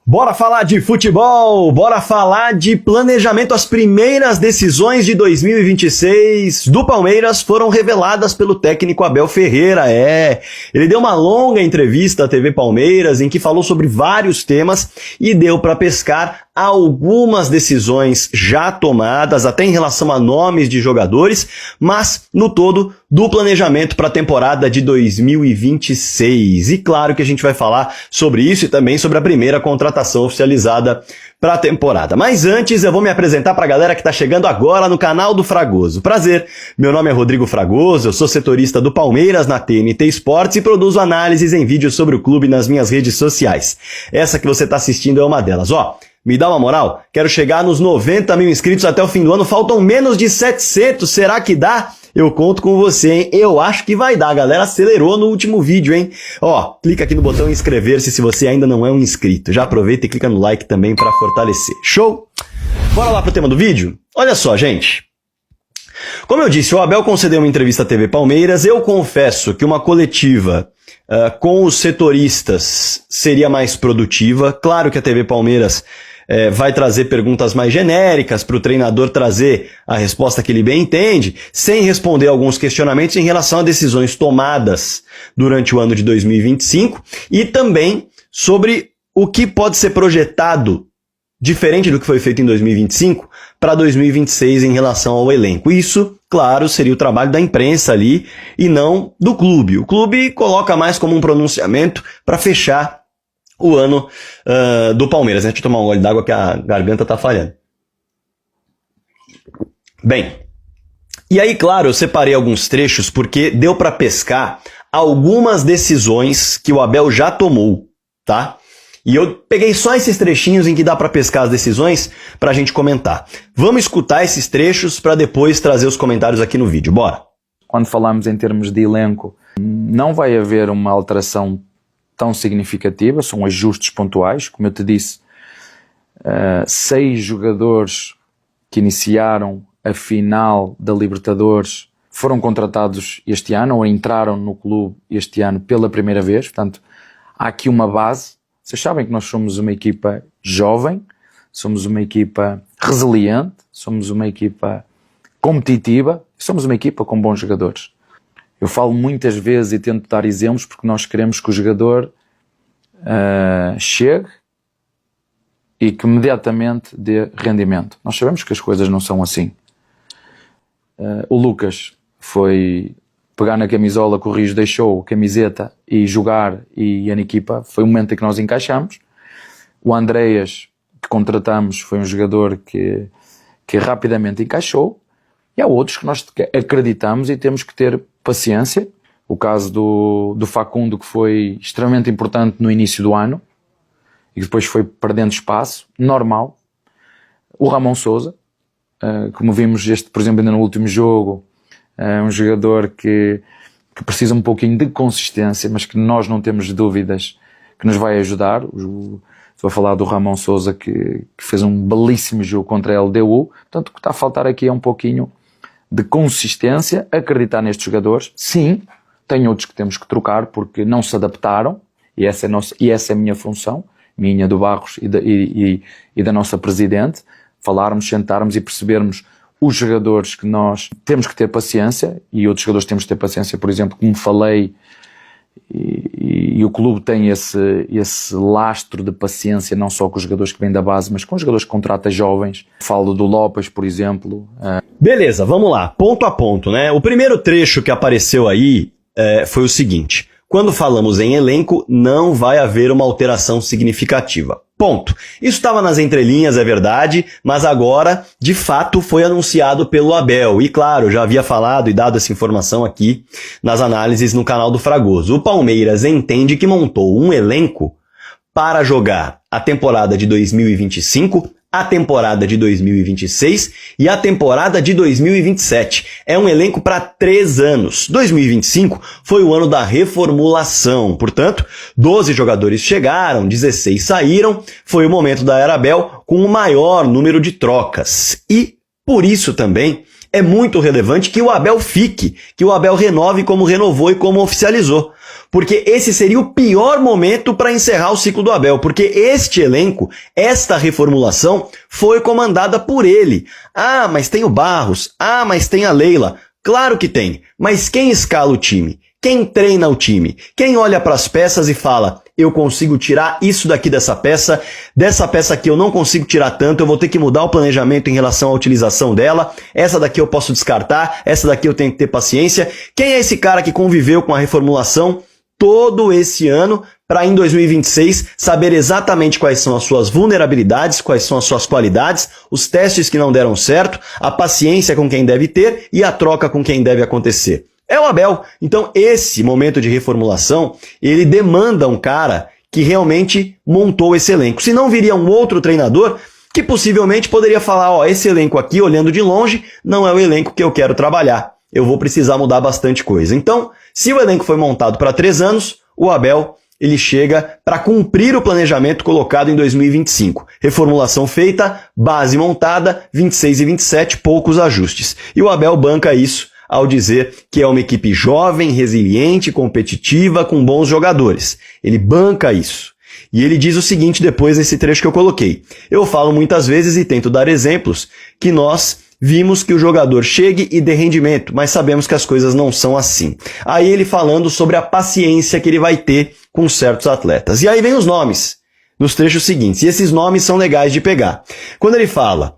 Bora falar de futebol, bora falar de planejamento. As primeiras decisões de 2026 do Palmeiras foram reveladas pelo técnico Abel Ferreira. Ele deu uma longa entrevista à TV Palmeiras em que falou sobre vários temas e deu para pescar algumas decisões já tomadas, até em relação a nomes de jogadores, mas no todo do planejamento para a temporada de 2026. E claro que a gente vai falar sobre isso e também sobre a primeira contratação oficializada para a temporada. Mas antes eu vou me apresentar para a galera que está chegando agora no canal do Fragoso. Prazer, meu nome é Rodrigo Fragoso, eu sou setorista do Palmeiras na TNT Esportes e produzo análises em vídeos sobre o clube nas minhas redes sociais. Essa que você está assistindo é uma delas, Me dá uma moral? Quero chegar nos 90 mil inscritos até o fim do ano, faltam menos de 700, será que dá? Eu conto com você, hein? Eu acho que vai dar, a galera acelerou no último vídeo, hein? Clica aqui no botão inscrever-se se você ainda não é um inscrito. Já aproveita e clica no like também para fortalecer. Show? Bora lá pro tema do vídeo? Olha só, gente. Como eu disse, o Abel concedeu uma entrevista à TV Palmeiras. Eu confesso que uma coletiva com os setoristas seria mais produtiva. Claro que a TV Palmeiras vai trazer perguntas mais genéricas para o treinador trazer a resposta que ele bem entende, sem responder alguns questionamentos em relação a decisões tomadas durante o ano de 2025 e também sobre o que pode ser projetado diferente do que foi feito em 2025 para 2026 em relação ao elenco. Isso, claro, seria o trabalho da imprensa ali e não do clube. O clube coloca mais como um pronunciamento para fechar o ano do Palmeiras. Deixa eu tomar um gole d'água que a garganta tá falhando. Bem, e aí, claro, eu separei alguns trechos porque deu para pescar algumas decisões que o Abel já tomou, tá? E eu peguei só esses trechinhos em que dá para pescar as decisões para a gente comentar. Vamos escutar esses trechos para depois trazer os comentários aqui no vídeo. Bora! Quando falamos em termos de elenco, não vai haver uma alteração tão significativa, são ajustes pontuais. Como eu te disse, 6 jogadores que iniciaram a final da Libertadores foram contratados este ano, ou entraram no clube este ano pela primeira vez. Portanto, há aqui uma base. Vocês sabem que nós somos uma equipa jovem, somos uma equipa resiliente, somos uma equipa competitiva, somos uma equipa com bons jogadores. Eu falo muitas vezes e tento dar exemplos porque nós queremos que o jogador chegue e que imediatamente dê rendimento. Nós sabemos que as coisas não são assim. O Lucas foi pegar na camisola que o Rios deixou, camiseta, e jogar e ir na equipa. Foi o momento em que nós encaixamos. O Andreas, que contratamos, foi um jogador que rapidamente encaixou. E há outros que nós acreditamos e temos que ter paciência. O caso do Facundo, que foi extremamente importante no início do ano e depois foi perdendo espaço, normal. O Ramon Sousa, como vimos por exemplo, ainda no último jogo, é um jogador que precisa um pouquinho de consistência, mas que nós não temos dúvidas que nos vai ajudar. Estou a falar do Ramon Sousa, que fez um belíssimo jogo contra a LDU. Portanto, o que está a faltar aqui é um pouquinho de consistência, acreditar nestes jogadores. Sim, tem outros que temos que trocar porque não se adaptaram, e essa é a minha função, minha, do Barros e da nossa presidente, falarmos, sentarmos e percebermos os jogadores que nós temos que ter paciência, e outros jogadores temos que ter paciência, por exemplo, como falei, e o clube tem esse lastro de paciência, não só com os jogadores que vêm da base, mas com os jogadores que contrata jovens. Falo do Lopes, por exemplo. Beleza, vamos lá, ponto a ponto, né? O primeiro trecho que apareceu aí foi o seguinte: quando falamos em elenco, não vai haver uma alteração significativa. Ponto. Isso estava nas entrelinhas, é verdade, mas agora, de fato, foi anunciado pelo Abel. E claro, já havia falado e dado essa informação aqui nas análises no canal do Fragoso. O Palmeiras entende que montou um elenco para jogar a temporada de 2025, a temporada de 2026 e a temporada de 2027. É um elenco para 3 anos. 2025 foi o ano da reformulação. Portanto, 12 jogadores chegaram, 16 saíram. Foi o momento da era Abel com o maior número de trocas. E, por isso também, é muito relevante que o Abel fique, que o Abel renove como renovou e como oficializou. porque esse seria o pior momento para encerrar o ciclo do Abel, porque este elenco, esta reformulação, foi comandada por ele. Ah, mas tem o Barros, ah, mas tem a Leila. Claro que tem, mas quem escala o time? Quem treina o time? Quem olha para as peças e fala, eu consigo tirar isso daqui dessa peça aqui eu não consigo tirar tanto, eu vou ter que mudar o planejamento em relação à utilização dela, essa daqui eu posso descartar, essa daqui eu tenho que ter paciência. Quem é esse cara que conviveu com a reformulação todo esse ano para em 2026 saber exatamente quais são as suas vulnerabilidades, quais são as suas qualidades, os testes que não deram certo, a paciência com quem deve ter e a troca com quem deve acontecer? É o Abel. Então esse momento de reformulação, ele demanda um cara que realmente montou esse elenco. Se não viria um outro treinador que possivelmente poderia falar, ó, esse elenco aqui, olhando de longe, não é o elenco que eu quero trabalhar. Eu vou precisar mudar bastante coisa. Então, se o elenco foi montado para 3 anos, o Abel ele chega para cumprir o planejamento colocado em 2025. Reformulação feita, base montada, 26 e 27, poucos ajustes. E o Abel banca isso ao dizer que é uma equipe jovem, resiliente, competitiva, com bons jogadores. Ele banca isso. E ele diz o seguinte depois nesse trecho que eu coloquei. Eu falo muitas vezes e tento dar exemplos que nós vimos que o jogador chegue e dê rendimento, mas sabemos que as coisas não são assim. Aí ele falando sobre a paciência que ele vai ter com certos atletas. E aí vem os nomes nos trechos seguintes. E esses nomes são legais de pegar. Quando ele fala,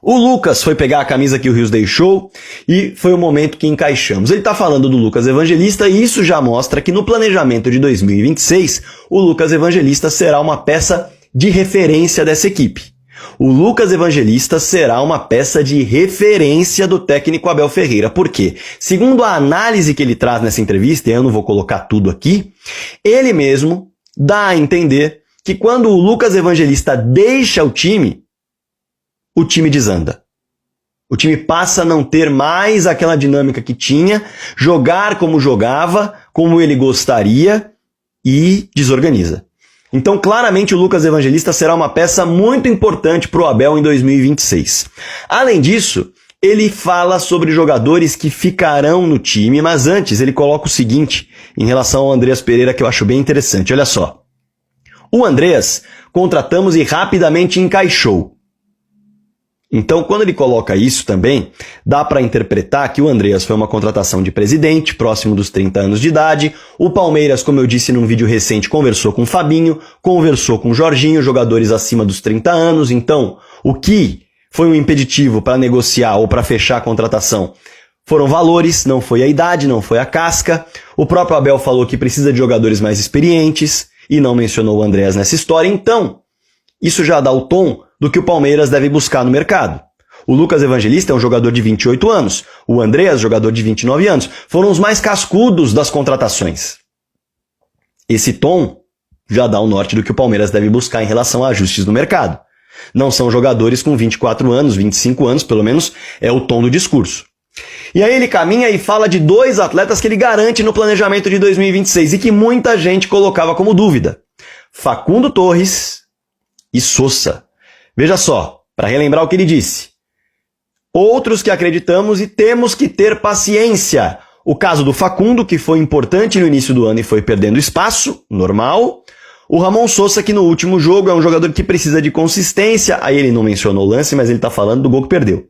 o Lucas foi pegar a camisa que o Rios deixou e foi o momento que encaixamos. Ele está falando do Lucas Evangelista e isso já mostra que no planejamento de 2026, o Lucas Evangelista será uma peça de referência dessa equipe. O Lucas Evangelista será uma peça de referência do técnico Abel Ferreira. Por quê? Segundo a análise que ele traz nessa entrevista, e eu não vou colocar tudo aqui, ele mesmo dá a entender que quando o Lucas Evangelista deixa o time desanda. O time passa a não ter mais aquela dinâmica que tinha, jogar como jogava, como ele gostaria e desorganiza. Então, claramente, o Lucas Evangelista será uma peça muito importante para o Abel em 2026. Além disso, ele fala sobre jogadores que ficarão no time, mas antes ele coloca o seguinte em relação ao Andreas Pereira que eu acho bem interessante. Olha só. O Andreas contratamos e rapidamente encaixou. Então, quando ele coloca isso também, dá para interpretar que o Andreas foi uma contratação de presidente, próximo dos 30 anos de idade. O Palmeiras, como eu disse num vídeo recente, conversou com o Fabinho, conversou com o Jorginho, jogadores acima dos 30 anos. Então, o que foi um impeditivo para negociar ou para fechar a contratação foram valores, não foi a idade, não foi a casca. O próprio Abel falou que precisa de jogadores mais experientes e não mencionou o Andreas nessa história. Então, isso já dá o tom do que o Palmeiras deve buscar no mercado. O Lucas Evangelista é um jogador de 28 anos, o Andreas, jogador de 29 anos, foram os mais cascudos das contratações. Esse tom já dá o norte do que o Palmeiras deve buscar em relação a ajustes no mercado. Não são jogadores com 24 anos, 25 anos, pelo menos é o tom do discurso. E aí ele caminha e fala de 2 atletas que ele garante no planejamento de 2026 e que muita gente colocava como dúvida. Facundo Torres e Sousa. Veja só, para relembrar o que ele disse. Outros que acreditamos e temos que ter paciência. O caso do Facundo, que foi importante no início do ano e foi perdendo espaço, normal. O Ramon Sousa, que no último jogo é um jogador que precisa de consistência. Aí ele não mencionou o lance, mas ele está falando do gol que perdeu.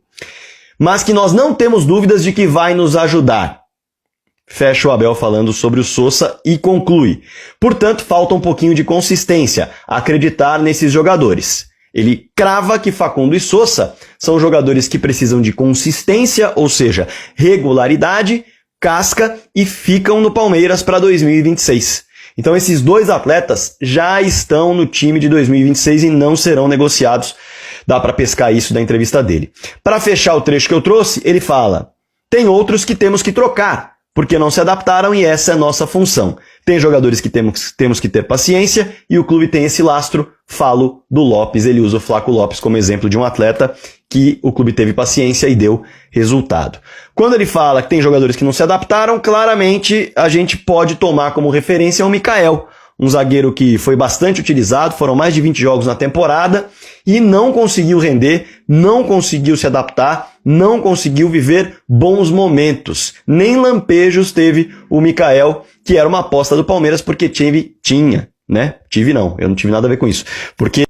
Mas que nós não temos dúvidas de que vai nos ajudar. Fecha o Abel falando sobre o Sousa e conclui. Portanto, falta um pouquinho de consistência, acreditar nesses jogadores. Ele crava que Facundo e Sousa são jogadores que precisam de consistência, ou seja, regularidade, casca e ficam no Palmeiras para 2026. Então esses 2 atletas já estão no time de 2026 e não serão negociados. Dá para pescar isso da entrevista dele. Para fechar o trecho que eu trouxe, ele fala: tem outros que temos que trocar, porque não se adaptaram e essa é a nossa função. Tem jogadores que temos que ter paciência e o clube tem esse lastro. Falo do Lopes, ele usa o Flaco Lopes como exemplo de um atleta que o clube teve paciência e deu resultado. Quando ele fala que tem jogadores que não se adaptaram, claramente a gente pode tomar como referência o Mikael. um zagueiro que foi bastante utilizado, foram mais de 20 jogos na temporada e não conseguiu render, não conseguiu se adaptar, não conseguiu viver bons momentos. Nem lampejos teve o Mikael, que era uma aposta do Palmeiras, porque tive, né? Tive não, eu não tive nada a ver com isso. Porque